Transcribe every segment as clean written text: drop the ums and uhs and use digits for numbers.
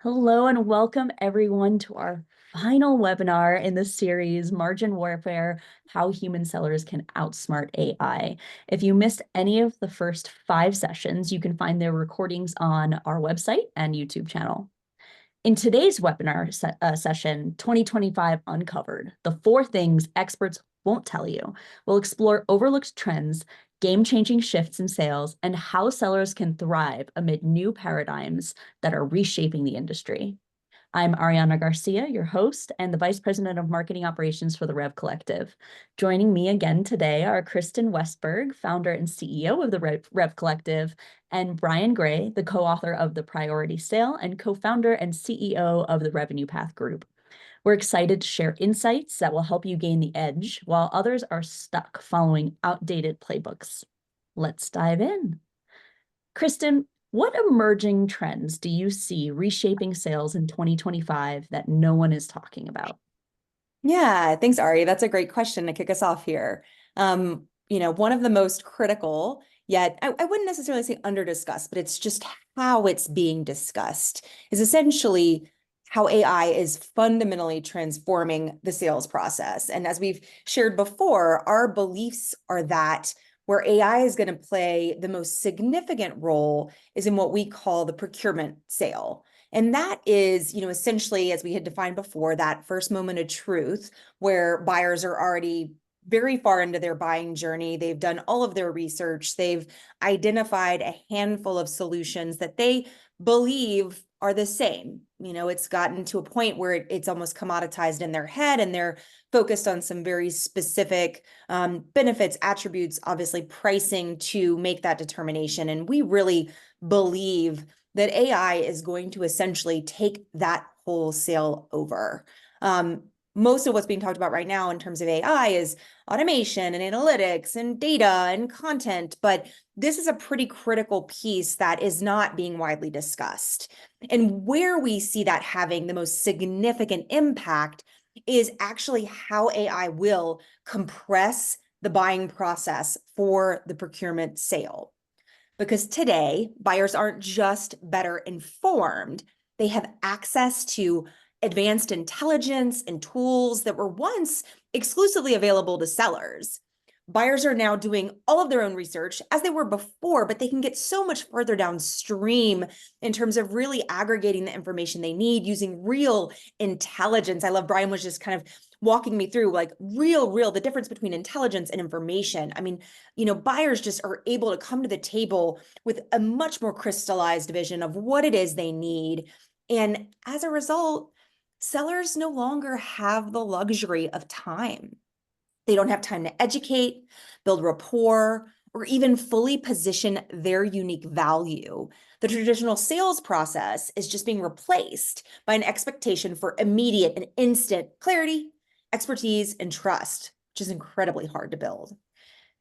Hello and welcome everyone to our final webinar in the series, Margin Warfare, How Human Sellers Can Outsmart AI. If you missed any of the first 5 sessions, you can find their recordings on our website and YouTube channel. In today's webinar session, 2025 Uncovered, the 4 things experts won't tell you, we'll explore overlooked trends, game-changing shifts in sales, and how sellers can thrive amid new paradigms that are reshaping the industry. I'm Ariana Garcia, your host and the Vice President of Marketing Operations for the Rev Collective. Joining me again today are Kristen Westberg, founder and CEO of the Rev Collective, and Brian Gray, the co-author of The Priority Sale and co-founder and CEO of the Revenue Path Group. We're excited to share insights that will help you gain the edge while others are stuck following outdated playbooks. Let's dive in. Kristen, what emerging trends do you see reshaping sales in 2025 that no one is talking about? Yeah, thanks, Ari. That's a great question to kick us off here. One of the most critical, yet I wouldn't necessarily say under discussed, but it's just how it's being discussed, is essentially how AI is fundamentally transforming the sales process. And as we've shared before, our beliefs are that where AI is going to play the most significant role is in what we call the procurement sale. And that is, essentially, as we had defined before, that first moment of truth where buyers are already very far into their buying journey. They've done all of their research. They've identified a handful of solutions that they believe are the same. It's gotten to a point where it's almost commoditized in their head, and they're focused on some very specific benefits, attributes, obviously pricing to make that determination. And we really believe that AI is going to essentially take that wholesale over. Most of what's being talked about right now in terms of AI is automation and analytics and data and content, but this is a pretty critical piece that is not being widely discussed. And where we see that having the most significant impact is actually how AI will compress the buying process for the procurement sale. Because today, buyers aren't just better informed, they have access to advanced intelligence and tools that were once exclusively available to sellers. Buyers are now doing all of their own research as they were before, but they can get so much further downstream in terms of really aggregating the information they need using real intelligence. I love Brian was just kind of walking me through like real, the difference between intelligence and information. I mean, buyers just are able to come to the table with a much more crystallized vision of what it is they need. And as a result, sellers no longer have the luxury of time. They don't have time to educate, build rapport, or even fully position their unique value. The traditional sales process is just being replaced by an expectation for immediate and instant clarity, expertise, and trust, which is incredibly hard to build.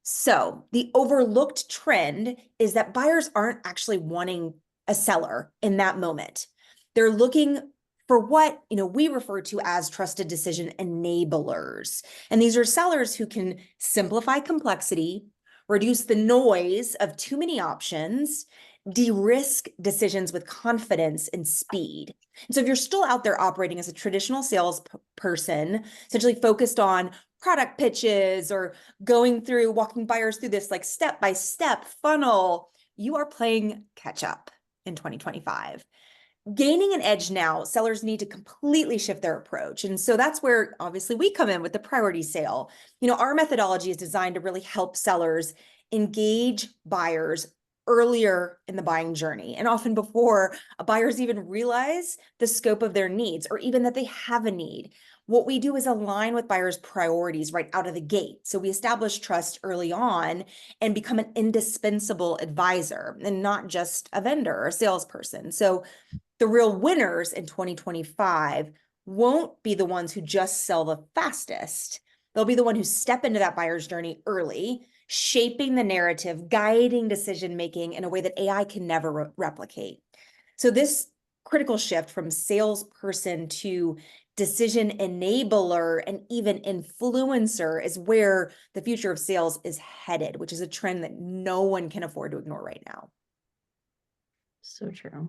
So the overlooked trend is that buyers aren't actually wanting a seller in that moment. They're looking for what we refer to as trusted decision enablers. And these are sellers who can simplify complexity, reduce the noise of too many options, de-risk decisions with confidence and speed. And so if you're still out there operating as a traditional sales person, essentially focused on product pitches or walking buyers through this like step-by-step funnel, you are playing catch up in 2025. Gaining an edge now, sellers need to completely shift their approach. And so that's where obviously we come in with the priority sale. Our methodology is designed to really help sellers engage buyers earlier in the buying journey, and often before buyers even realize the scope of their needs or even that they have a need. What we do is align with buyers' priorities right out of the gate. So we establish trust early on and become an indispensable advisor and not just a vendor or a salesperson. So the real winners in 2025 won't be the ones who just sell the fastest. They'll be the one who step into that buyer's journey early, shaping the narrative, guiding decision-making in a way that AI can never replicate. So this critical shift from salesperson to decision enabler and even influencer is where the future of sales is headed, which is a trend that no one can afford to ignore right now. So true.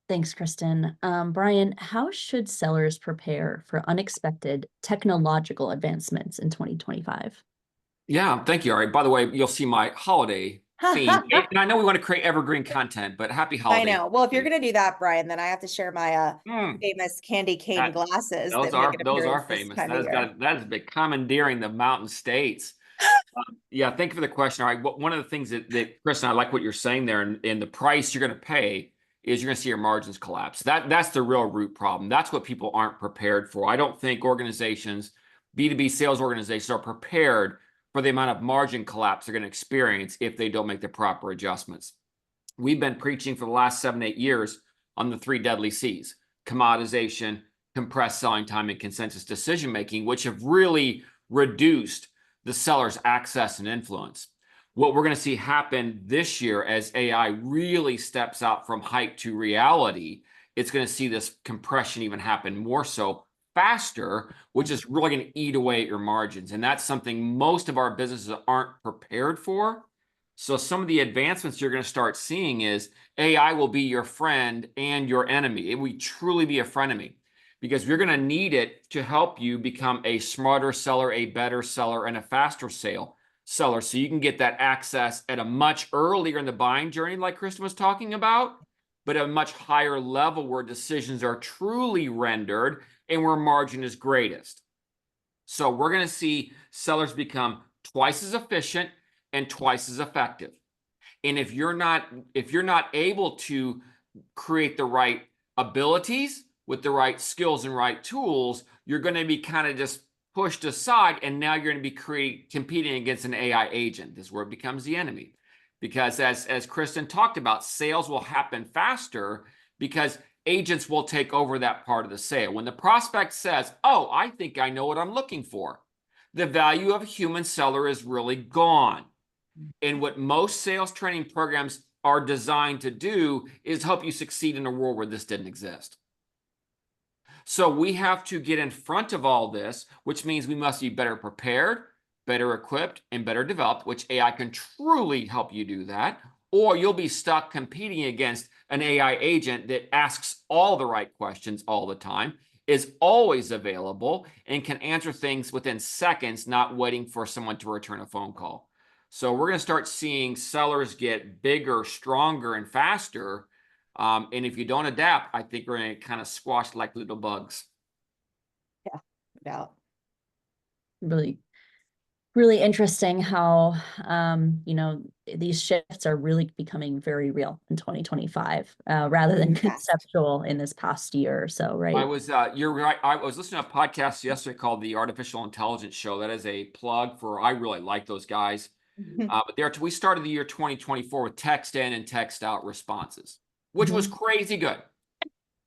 Thanks, Kristen. Brian, how should sellers prepare for unexpected technological advancements in 2025? Yeah, thank you. All right. By the way, you'll see my holiday theme. And I know we want to create evergreen content, but happy I holiday. know. Well, if you're gonna do that, Brian, then I have to share my Mm, famous candy cane that, glasses that make an those are appearance this famous. time of year. That has been commandeering the Mountain States. Yeah, thank you for the question. All right. One of the things that Chris and I like what you're saying there, and the price you're going to pay is you're going to see your margins collapse. That's the real root problem. That's what people aren't prepared for. I don't think organizations, B2B sales organizations, are prepared for the amount of margin collapse they're going to experience if they don't make the proper adjustments. We've been preaching for the last 7-8 years on the 3 deadly C's: commoditization, compressed selling time, and consensus decision making, which have really reduced the seller's access and influence. What we're going to see happen this year as AI really steps out from hype to reality, it's going to see this compression even happen more so faster, which is really going to eat away at your margins. And that's something most of our businesses aren't prepared for. So some of the advancements you're going to start seeing is AI will be your friend and your enemy. It will truly be a frenemy, because you're going to need it to help you become a smarter seller, a better seller, and a faster seller. So you can get that access at a much earlier in the buying journey, like Kristen was talking about, but at a much higher level where decisions are truly rendered and where margin is greatest. So we're going to see sellers become twice as efficient and twice as effective. And if you're not able to create the right abilities with the right skills and right tools, you're going to be kind of just pushed aside, and now you're going to be competing against an AI agent. This is where it becomes the enemy. Because as Kristen talked about, sales will happen faster because agents will take over that part of the sale. When the prospect says, "Oh, I think I know what I'm looking for," the value of a human seller is really gone. And what most sales training programs are designed to do is help you succeed in a world where this didn't exist. So we have to get in front of all this, which means we must be better prepared, better equipped, and better developed, which AI can truly help you do that. Or you'll be stuck competing against an AI agent that asks all the right questions all the time, is always available, and can answer things within seconds, not waiting for someone to return a phone call. So we're going to start seeing sellers get bigger, stronger, and faster. And if you don't adapt, I think we're going to kind of squash like little bugs. Yeah, no doubt. Really, really interesting how, these shifts are really becoming very real in 2025, rather than Fast. conceptual in this past year or so, right? You're right. I was listening to a podcast yesterday called The Artificial Intelligence Show. That is a plug for, I really like those guys. But we started the year 2024 with text in and text out responses, which was crazy good.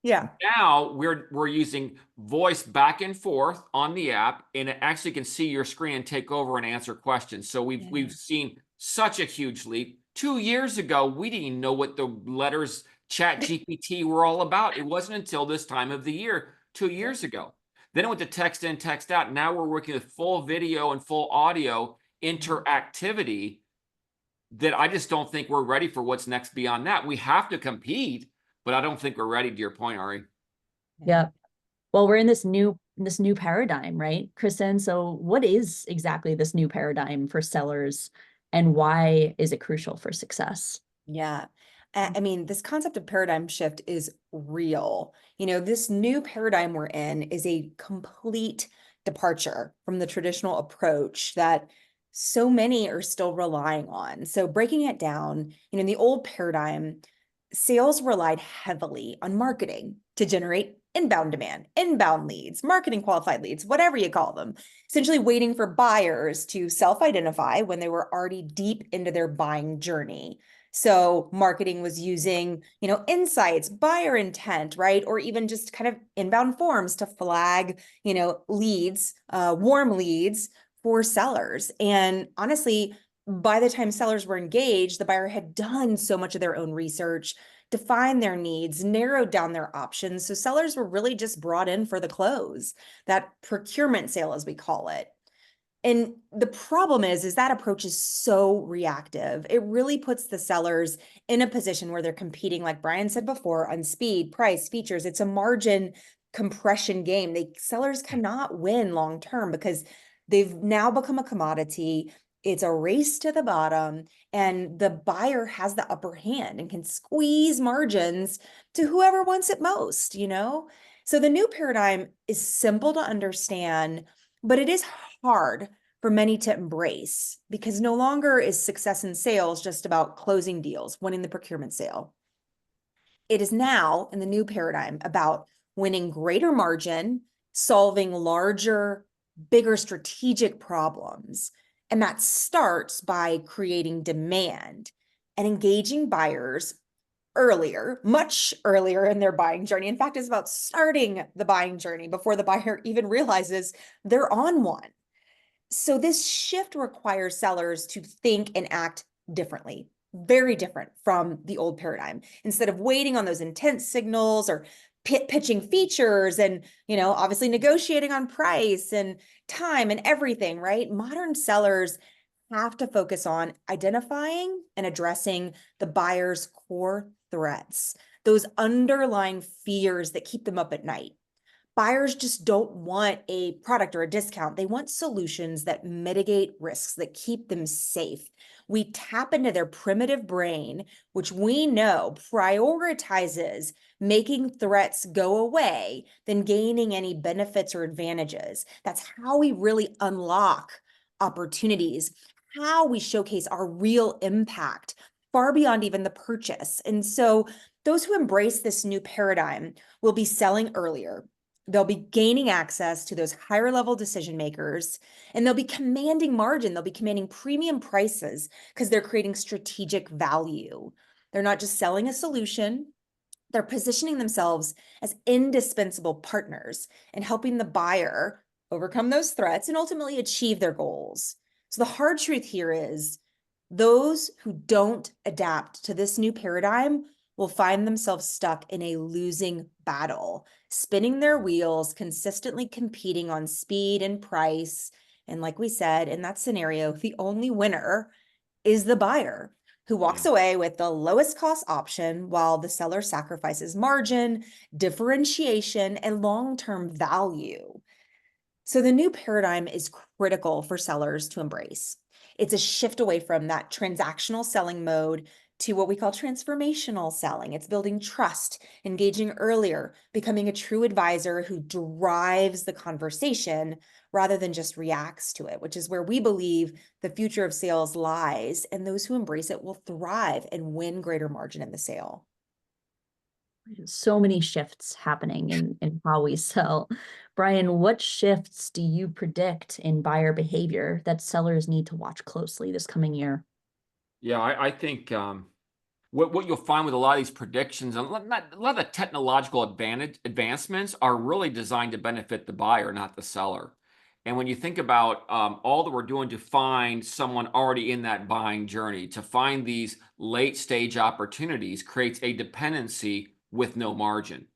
Yeah. Now we're using voice back and forth on the app, and it actually can see your screen and take over and answer questions. So we've seen such a huge leap. 2 years ago, we didn't even know what the letters Chat GPT were all about. It wasn't until this time of the year, 2 years ago. Then it went to text in, text out. Now we're working with full video and full audio interactivity that I just don't think we're ready for what's next beyond that. We have to compete, but I don't think we're ready, to your point, Ari. Yeah. Well, we're in this new paradigm, right, Kristen? So what is exactly this new paradigm for sellers, and why is it crucial for success? Yeah. I mean, this concept of paradigm shift is real. This new paradigm we're in is a complete departure from the traditional approach that so many are still relying on. So breaking it down, in the old paradigm, sales relied heavily on marketing to generate inbound demand, inbound leads, marketing qualified leads, whatever you call them, essentially waiting for buyers to self-identify when they were already deep into their buying journey. So marketing was using, insights, buyer intent, right? Or even just kind of inbound forms to flag, leads, warm leads for sellers. And honestly, by the time sellers were engaged, the buyer had done so much of their own research, defined their needs, narrowed down their options. So sellers were really just brought in for the close, that procurement sale, as we call it. And the problem is that approach is so reactive. It really puts the sellers in a position where they're competing, like Brian said before, on speed, price, features. It's a margin compression game. Sellers cannot win long term because they've now become a commodity. It's a race to the bottom, and the buyer has the upper hand and can squeeze margins to whoever wants it most, you know? So the new paradigm is simple to understand, but it is hard for many to embrace because no longer is success in sales just about closing deals, winning the procurement sale. It is now in the new paradigm about winning greater margin, solving larger, bigger strategic problems. And that starts by creating demand and engaging buyers earlier, much earlier in their buying journey. In fact, it's about starting the buying journey before the buyer even realizes they're on one. So this shift requires sellers to think and act differently, very different from the old paradigm. Instead of waiting on those intense signals or pitching features and, obviously negotiating on price and time and everything, right? Modern sellers have to focus on identifying and addressing the buyer's core threats, those underlying fears that keep them up at night. Buyers just don't want a product or a discount. They want solutions that mitigate risks, that keep them safe. We tap into their primitive brain, which we know prioritizes making threats go away than gaining any benefits or advantages. That's how we really unlock opportunities, how we showcase our real impact far beyond even the purchase. And so those who embrace this new paradigm will be selling earlier. They'll be gaining access to those higher level decision makers, and they'll be commanding margin. They'll be commanding premium prices because they're creating strategic value. They're not just selling a solution. They're positioning themselves as indispensable partners and helping the buyer overcome those threats and ultimately achieve their goals. So the hard truth here is those who don't adapt to this new paradigm will find themselves stuck in a losing battle, spinning their wheels, consistently competing on speed and price. And like we said, in that scenario, the only winner is the buyer who walks away with the lowest cost option while the seller sacrifices margin, differentiation, and long-term value. So the new paradigm is critical for sellers to embrace. It's a shift away from that transactional selling mode to what we call transformational selling. It's building trust, engaging earlier, becoming a true advisor who drives the conversation rather than just reacts to it, which is where we believe the future of sales lies, and those who embrace it will thrive and win greater margin in the sale. So many shifts happening in how we sell. Brian, what shifts do you predict in buyer behavior that sellers need to watch closely this coming year? Yeah, I think what you'll find with a lot of these predictions, a lot of the technological advancements are really designed to benefit the buyer, not the seller. And when you think about all that we're doing to find someone already in that buying journey, to find these late stage opportunities creates a dependency with no margin.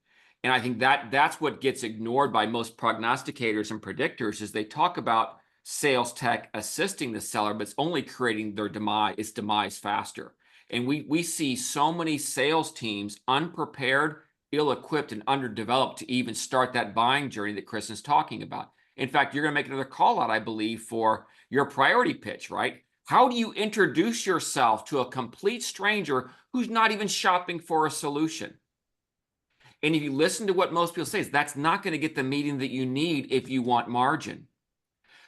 And I think that's what gets ignored by most prognosticators and predictors is they talk about sales tech assisting the seller, but it's only creating their demise faster. And we see so many sales teams unprepared, ill-equipped, and underdeveloped to even start that buying journey that Kristen is talking about. In fact, you're going to make another call out, I believe, for your priority pitch, right? How do you introduce yourself to a complete stranger who's not even shopping for a solution? And if you listen to what most people say, is that's not going to get the meeting that you need if you want margin.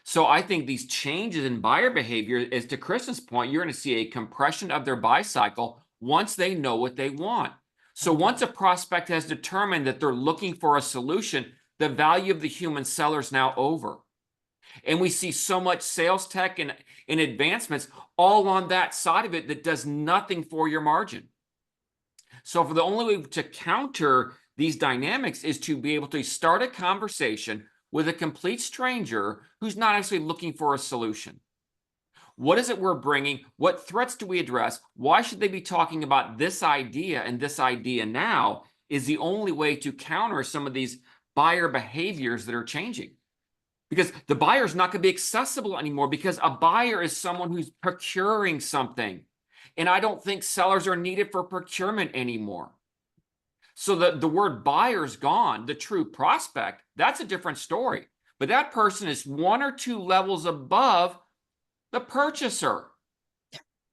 So I think these changes in buyer behavior, is to Kristen's point, you're going to see a compression of their buy cycle once they know what they want. So once a prospect has determined that they're looking for a solution, the value of the human seller is now over. And we see so much sales tech and advancements all on that side of it that does nothing for your margin. So for the only way to counter these dynamics is to be able to start a conversation with a complete stranger who's not actually looking for a solution. What is it we're bringing? What threats do we address? Why should they be talking about this idea and this idea now is the only way to counter some of these buyer behaviors that are changing. because the buyer is not going to be accessible anymore, because a buyer is someone who's procuring something. And I don't think sellers are needed for procurement anymore. So the word buyer is gone. The true prospect, that's a different story. But that person is 1 or 2 levels above the purchaser.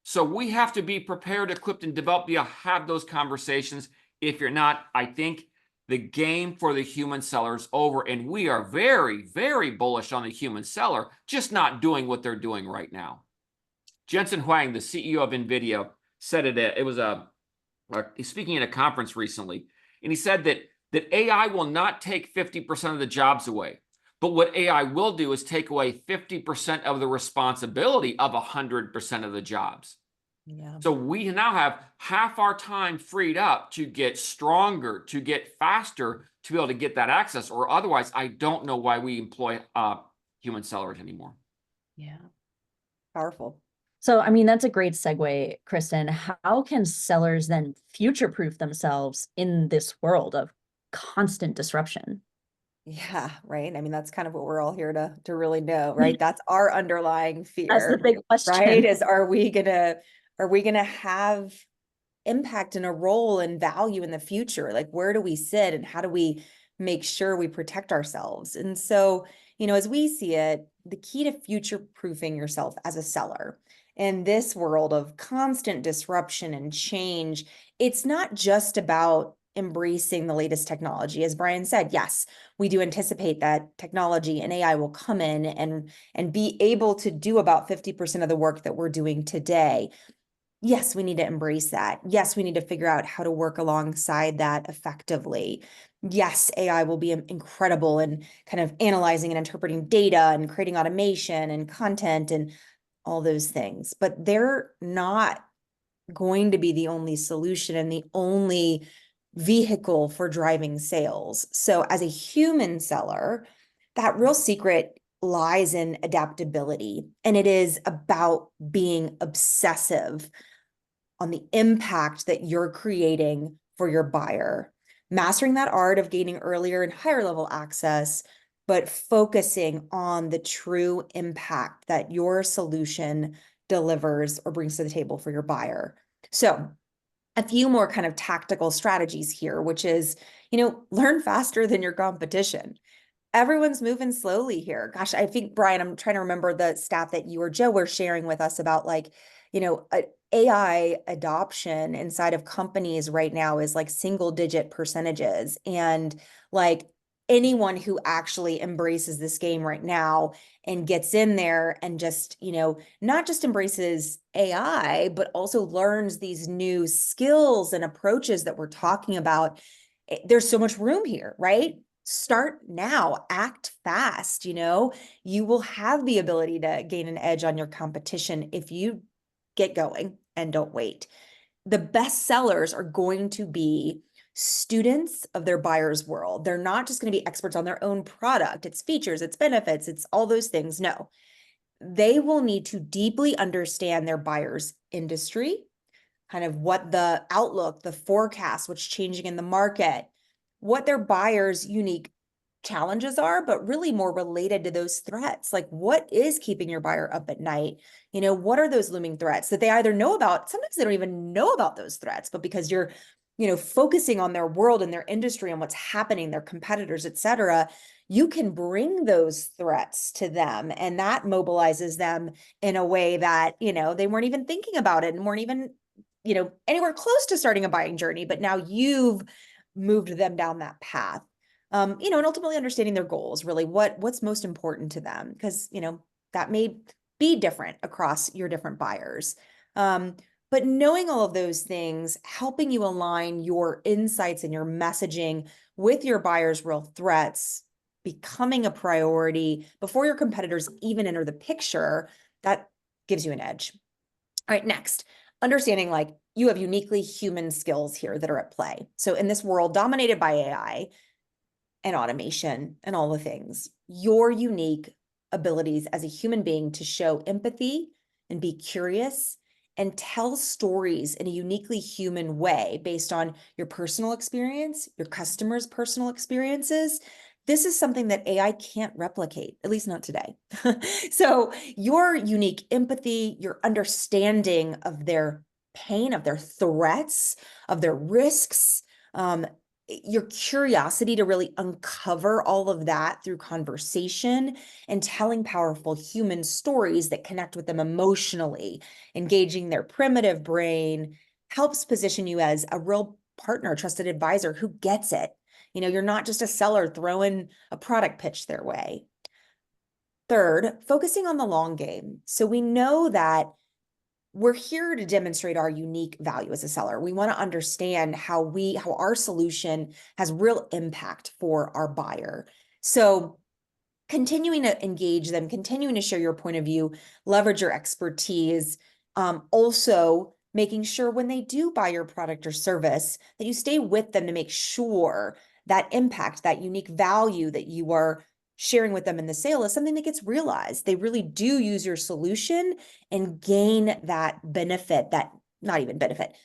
So we have to be prepared, equipped, and developed to have those conversations. If you're not, I think the game for the human seller is over. And we are very, very bullish on the human seller, just not doing what they're doing right now. Jensen Huang, the CEO of NVIDIA, said it was speaking at a conference recently, and he said that AI will not take 50% of the jobs away. But what AI will do is take away 50% of the responsibility of 100% of the jobs. Yeah. So we now have half our time freed up to get stronger, to get faster, to be able to get that access. Or otherwise, I don't know why we employ human sellers anymore. Yeah. Powerful. So, I mean, that's a great segue, Kristen. How can sellers then future-proof themselves in this world of constant disruption? Yeah, right. I mean, that's kind of what we're all here to really know, right? That's our underlying That's the fear, big question. right? Is are we gonna have impact and a role and value in the future? Like, where do we sit and how do we make sure we protect ourselves? And so, as we see it, the key to future-proofing yourself as a seller in this world of constant disruption and change, it's not just about embracing the latest technology. As Brian said, yes, we do anticipate that technology and AI will come in and be able to do about 50% of the work that we're doing today. Yes, we need to embrace that. Yes, we need to figure out how to work alongside that effectively. Yes, AI will be incredible in kind of analyzing and interpreting data and creating automation and content and all those things, but they're not going to be the only solution and the only vehicle for driving sales. So as a human seller, that real secret lies in adaptability, and it is about being obsessive on the impact that you're creating for your buyer, mastering that art of gaining earlier and higher level access, but focusing on the true impact that your solution delivers or brings to the table for your buyer. So a few more kind of tactical strategies here, which is, learn faster than your competition. Everyone's moving slowly here. Gosh, I think, Brian, I'm trying to remember the stat that you or Joe were sharing with us about AI adoption inside of companies right now is like single-digit percentages. And like anyone who actually embraces this game right now and gets in there and just, not just embraces AI, but also learns these new skills and approaches that we're talking about, there's so much room here, right? Start now, act fast. You will have the ability to gain an edge on your competition if you get going and don't wait. The best sellers are going to be students of their buyer's world. They're not just going to be experts on their own product, its features, its benefits, it's all those things. No, they will need to deeply understand their buyer's industry, kind of what the outlook, the forecast, what's changing in the market, what their buyer's unique challenges are, but really more related to those threats. Like, what is keeping your buyer up at night? What are those looming threats that they either know about? Sometimes they don't even know about those threats, but because you're, focusing on their world and their industry and what's happening, their competitors, et cetera, you can bring those threats to them. And that mobilizes them in a way that, they weren't even thinking about it and weren't even, anywhere close to starting a buying journey, but now you've moved them down that path. And ultimately understanding their goals, really what's most important to them, because, that may be different across your different buyers. But knowing all of those things, helping you align your insights and your messaging with your buyer's real threats, becoming a priority before your competitors even enter the picture, that gives you an edge. All right, next, understanding like you have uniquely human skills here that are at play. So in this world dominated by AI and automation and all the things, your unique abilities as a human being to show empathy and be curious and tell stories in a uniquely human way based on your personal experience, your customers' personal experiences, this is something that AI can't replicate, at least not today. So your unique empathy, your understanding of their pain, of their threats, of their risks, your curiosity to really uncover all of that through conversation and telling powerful human stories that connect with them emotionally, engaging their primitive brain, helps position you as a real partner, trusted advisor who gets it. You're not just a seller throwing a product pitch their way. Third, focusing on the long game. So we know that we're here to demonstrate our unique value as a seller. We want to understand how our solution has real impact for our buyer. So continuing to engage them, continuing to share your point of view, leverage your expertise, also making sure when they do buy your product or service that you stay with them to make sure that impact, that unique value that you are sharing with them in the sale is something that gets realized. They really do use your solution and gain that benefit, that not even benefit,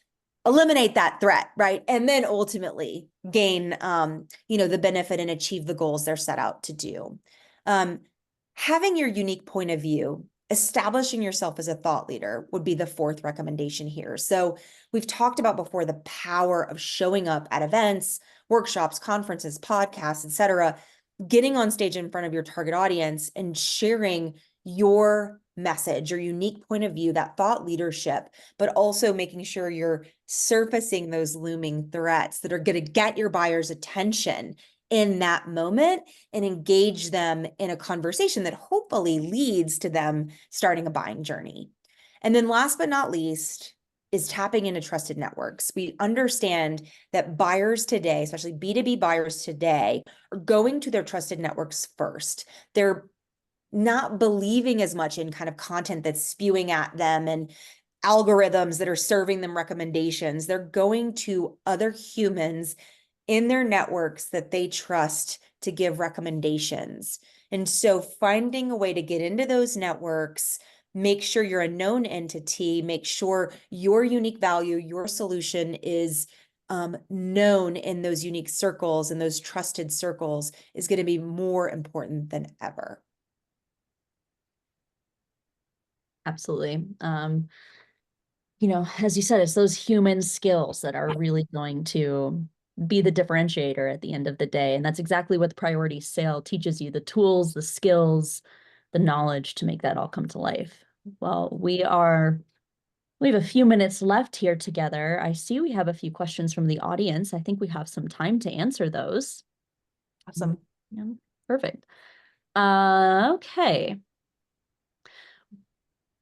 eliminate that threat, right? And then ultimately gain, the benefit and achieve the goals they're set out to do. Having your unique point of view, establishing yourself as a thought leader would be the fourth recommendation here. So we've talked about before the power of showing up at events, workshops, conferences, podcasts, etc., getting on stage in front of your target audience and sharing your message, your unique point of view, that thought leadership, but also making sure you're surfacing those looming threats that are going to get your buyer's attention in that moment and engage them in a conversation that hopefully leads to them starting a buying journey. And then last but not least is tapping into trusted networks. We understand that buyers today, especially B2B buyers today, are going to their trusted networks first. They're not believing as much in kind of content that's spewing at them and algorithms that are serving them recommendations. They're going to other humans in their networks that they trust to give recommendations. And so finding a way to get into those networks, make sure you're a known entity, make sure your unique value, your solution is known in those unique circles and those trusted circles is going to be more important than ever. Absolutely. As you said, it's those human skills that are really going to be the differentiator at the end of the day. And that's exactly what the priority sale teaches you, the tools, the skills, the knowledge to make that all come to life. Well, we have a few minutes left here together. I see we have a few questions from the audience. I think we have some time to answer those. Awesome. Yeah, perfect. Okay.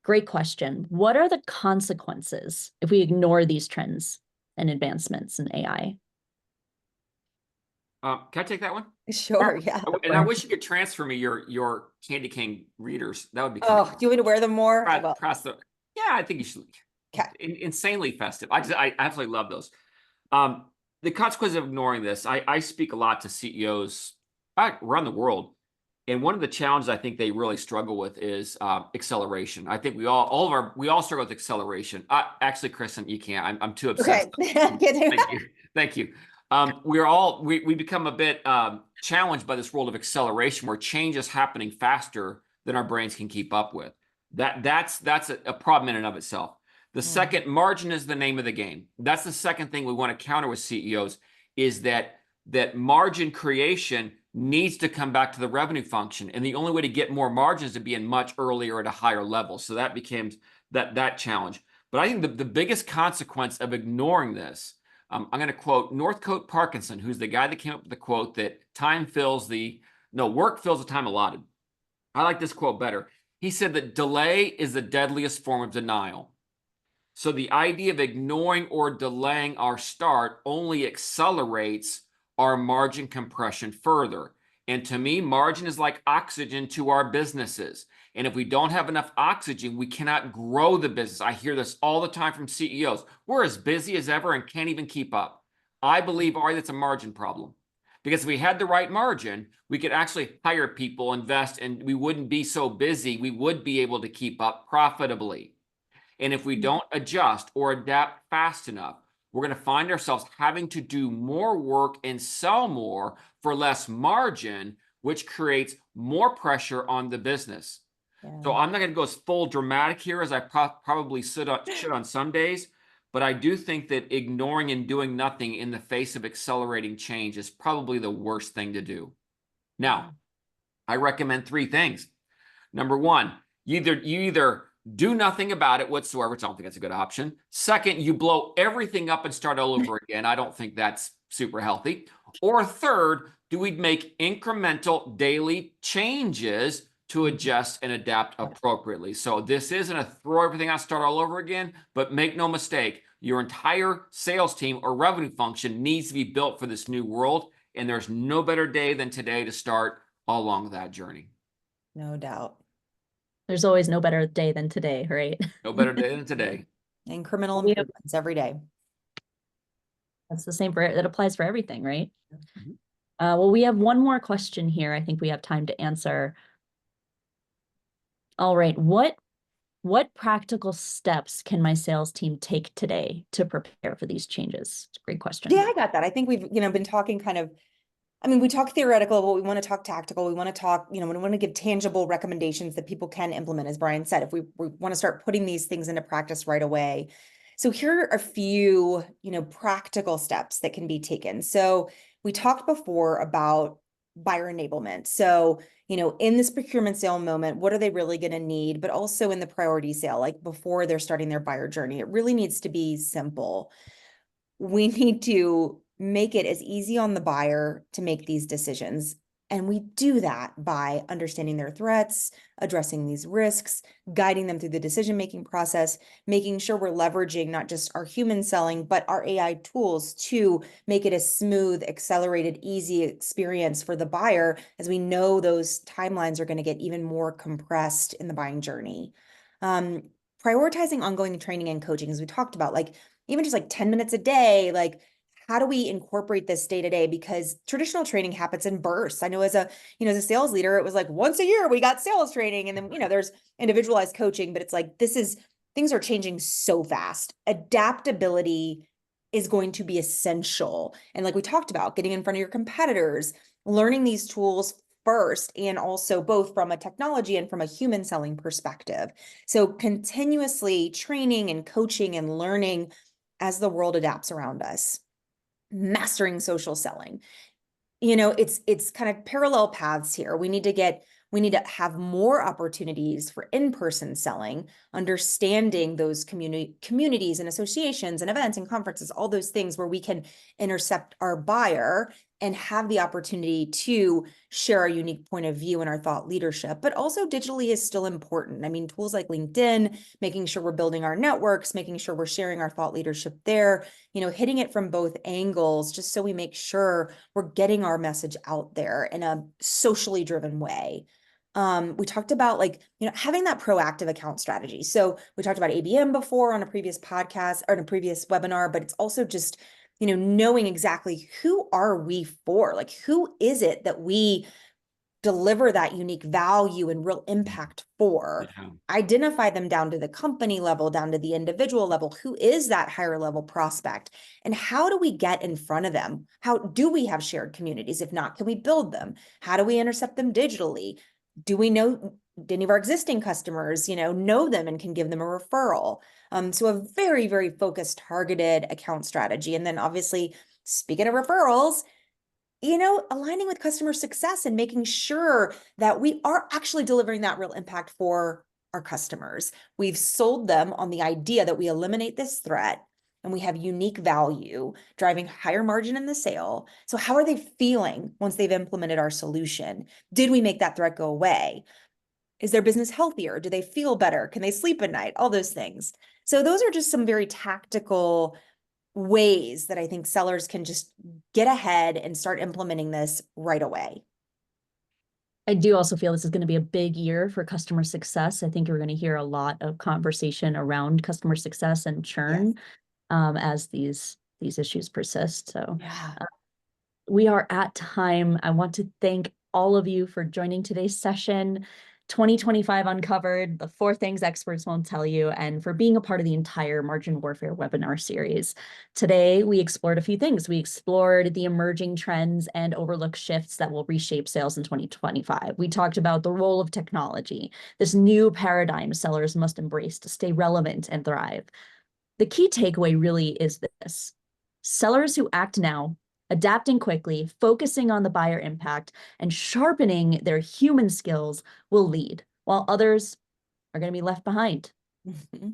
Great question. What are the consequences if we ignore these trends and advancements in AI? Can I take that one? Sure, yeah. And I wish you could transfer me your Candy Cane readers. That would be Oh, do you want me to wear them more? yeah, I think you should. Okay. Insanely festive. I absolutely love those. The consequences of ignoring this, I speak a lot to CEOs around the world. And one of the challenges I think they really struggle with is acceleration. I think we all struggle with acceleration. Actually, Kristen, you can't. I'm too obsessed. Okay. Thank you. We become a bit challenged by this world of acceleration where change is happening faster than our brains can keep up with. That's a problem in and of itself. The second, margin is the name of the game. That's the second thing we want to counter with CEOs is that margin creation needs to come back to the revenue function. And the only way to get more margins is to be in much earlier at a higher level. So that becomes that challenge. But I think the biggest consequence of ignoring this, I'm going to quote Northcote Parkinson, who's the guy that came up with the quote that work fills the time allotted. I like this quote better. He said that delay is the deadliest form of denial. So the idea of ignoring or delaying our start only accelerates our margin compression further. And to me, margin is like oxygen to our businesses. And if we don't have enough oxygen, we cannot grow the business. I hear this all the time from CEOs. We're as busy as ever and can't even keep up. I believe, Ari, that's a margin problem. Because if we had the right margin, we could actually hire people, invest, and we wouldn't be so busy. We would be able to keep up profitably. And if we don't adjust or adapt fast enough, we're going to find ourselves having to do more work and sell more for less margin, which creates more pressure on the business. So Yeah. I'm not going to go as full dramatic here as I probably should on some days, but I do think that ignoring and doing nothing in the face of accelerating change is probably the worst thing to do. Now, I recommend 3 things. Number 1, you either do nothing about it whatsoever, which I don't think that's a good option. Second, you blow everything up and start all over again. I don't think that's super healthy. Or third, do we make incremental daily changes to adjust and adapt appropriately? So this isn't a throw everything out, start all over again, but make no mistake, your entire sales team or revenue function needs to be built for this new world. And there's no better day than today to start along that journey. No doubt. There's always no better day than today, right? No better day than today. Incremental We have- improvements every day. That's the same that applies for everything, right? Mhm. Well, we have one more question here. I think we have time to answer. All right, what practical steps can my sales team take today to prepare for these changes? It's a great question. Yeah, I got that. I think we've, been talking kind of, I mean, we talk theoretical, but we want to talk tactical. We want to talk, we want to give tangible recommendations that people can implement, as Brian said, if we want to start putting these things into practice right away. So here are a few, practical steps that can be taken. So we talked before about buyer enablement. So, in this procurement sale moment, what are they really going to need? But also in the priority sale, like before they're starting their buyer journey, it really needs to be simple. We need to make it as easy on the buyer to make these decisions. And we do that by understanding their threats, addressing these risks, guiding them through the decision-making process, making sure we're leveraging not just our human selling, but our AI tools to make it a smooth, accelerated, easy experience for the buyer, as we know those timelines are going to get even more compressed in the buying journey. Prioritizing ongoing training and coaching, as we talked about, like even just like 10 minutes a day, like how do we incorporate this day to day? Because traditional training happens in bursts. I know as a sales leader, it was like once a year we got sales training, and then, there's individualized coaching, but it's like, things are changing so fast. Adaptability is going to be essential. And like we talked about, getting in front of your competitors, learning these tools first, and also both from a technology and from a human selling perspective. So continuously training and coaching and learning as the world adapts around us. Mastering social selling. It's kind of parallel paths here. We need to have more opportunities for in-person selling, understanding those communities and associations and events and conferences, all those things where we can intercept our buyer and have the opportunity to share our unique point of view and our thought leadership. But also digitally is still important. I mean, tools like LinkedIn, making sure we're building our networks, making sure we're sharing our thought leadership there, hitting it from both angles, just so we make sure we're getting our message out there in a socially driven way. We talked about having that proactive account strategy. So we talked about ABM before on a previous podcast or in a previous webinar, but it's also just, knowing exactly who are we for, like, who is it that we deliver that unique value and real impact for. Yeah. Identify them down to the company level, down to the individual level. Who is that higher level prospect? And how do we get in front of them? How do we have shared communities? If not, can we build them? How do we intercept them digitally? Do any of our existing customers, know them and can give them a referral? So a very, very focused, targeted account strategy. And then obviously, speaking of referrals, aligning with customer success and making sure that we are actually delivering that real impact for our customers. We've sold them on the idea that we eliminate this threat and we have unique value, driving higher margin in the sale. So how are they feeling once they've implemented our solution? Did we make that threat go away? Is their business healthier? Do they feel better? Can they sleep at night? All those things. So those are just some very tactical ways that I think sellers can just get ahead and start implementing this right away. I do also feel this is going to be a big year for customer success. I think we're going to hear a lot of conversation around customer success and churn as these issues persist. So we are at time. I want to thank all of you for joining today's session. 2025 Uncovered, the 4 things experts won't tell you, and for being a part of the entire Margin Warfare webinar series. Today, we explored a few things. We explored the emerging trends and overlooked shifts that will reshape sales in 2025. We talked about the role of technology, this new paradigm sellers must embrace to stay relevant and thrive. The key takeaway really is this: sellers who act now, adapting quickly, focusing on the buyer impact, and sharpening their human skills will lead, while others are going to be left behind.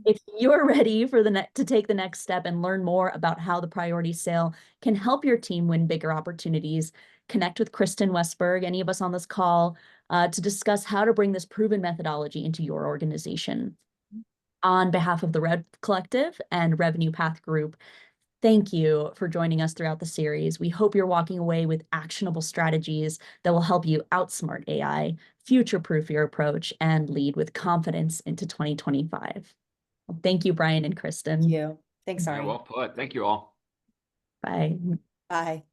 If you're ready for to take the next step and learn more about how the priority sale can help your team win bigger opportunities, connect with Kristen Westberg, any of us on this call, to discuss how to bring this proven methodology into your organization. On behalf of the Red Collective and Revenue Path Group, thank you for joining us throughout the series. We hope you're walking away with actionable strategies that will help you outsmart AI, future-proof your approach, and lead with confidence into 2025. Well, thank you, Brian and Kristen. Thank you. Thanks, Yeah, Ari. well put. Thank you all. Bye. Bye.